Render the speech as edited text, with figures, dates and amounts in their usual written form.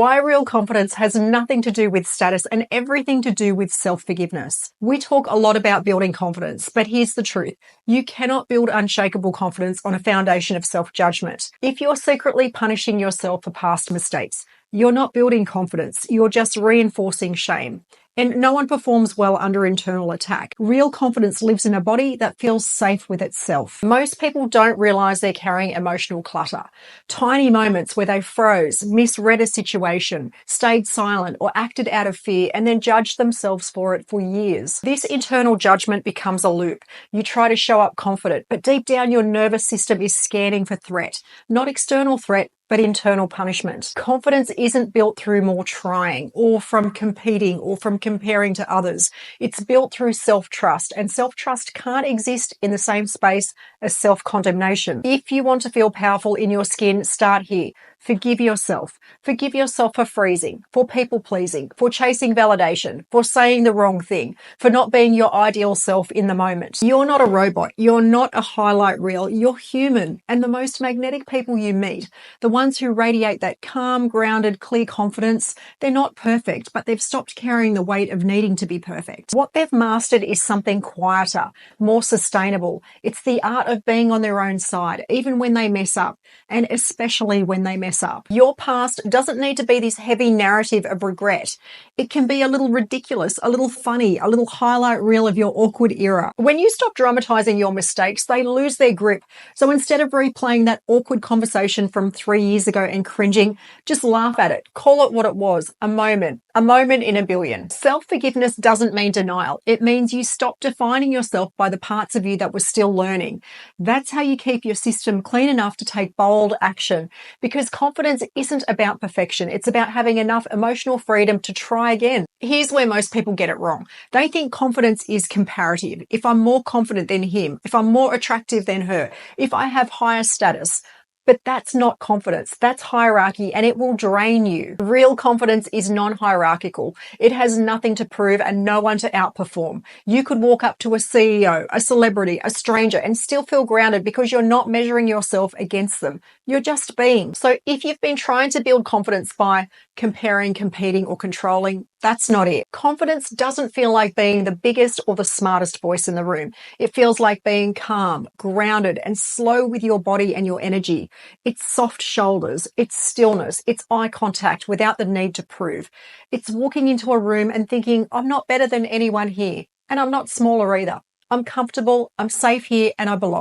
Why real confidence has nothing to do with status and everything to do with self-forgiveness. We talk a lot about building confidence, but here's the truth. You cannot build unshakable confidence on a foundation of self-judgment. If you're secretly punishing yourself for past mistakes, you're not building confidence. You're just reinforcing shame. And no one performs well under internal attack. Real confidence lives in a body that feels safe with itself. Most people don't realize they're carrying emotional clutter. Tiny moments where they froze, misread a situation, stayed silent, or acted out of fear and then judged themselves for it for years. This internal judgment becomes a loop. You try to show up confident, but deep down your nervous system is scanning for threat. Not external threat, but internal punishment. Confidence isn't built through more trying or from competing or from comparing to others. It's built through self-trust, and self-trust can't exist in the same space as self-condemnation. If you want to feel powerful in your skin, start here. Forgive yourself. Forgive yourself for freezing, for people-pleasing, for chasing validation, for saying the wrong thing, for not being your ideal self in the moment. You're not a robot. You're not a highlight reel. You're human. And the most magnetic people you meet, the ones who radiate that calm, grounded, clear confidence, they're not perfect, but they've stopped carrying the weight of needing to be perfect. What they've mastered is something quieter, more sustainable. It's the art of being on their own side, even when they mess up, and especially when they mess up. Your past doesn't need to be this heavy narrative of regret. It can be a little ridiculous, a little funny, a little highlight reel of your awkward era. When you stop dramatizing your mistakes, they lose their grip. So instead of replaying that awkward conversation from 3 years ago and cringing, just laugh at it. Call it what it was, a moment in a billion. Self-forgiveness doesn't mean denial. It means you stop defining yourself by the parts of you that were still learning. That's how you keep your system clean enough to take bold action, because confidence isn't about perfection. It's about having enough emotional freedom to try again. Here's where most people get it wrong. They think confidence is comparative. If I'm more confident than him, if I'm more attractive than her, if I have higher status. But that's not confidence. That's hierarchy, and it will drain you. Real confidence is non-hierarchical. It has nothing to prove and no one to outperform. You could walk up to a CEO, a celebrity, a stranger, and still feel grounded because you're not measuring yourself against them. You're just being. So if you've been trying to build confidence by comparing, competing, or controlling, that's not it. Confidence doesn't feel like being the biggest or the smartest voice in the room. It feels like being calm, grounded, and slow with your body and your energy. It's soft shoulders, it's stillness, it's eye contact without the need to prove. It's walking into a room and thinking, I'm not better than anyone here, and I'm not smaller either. I'm comfortable, I'm safe here, and I belong.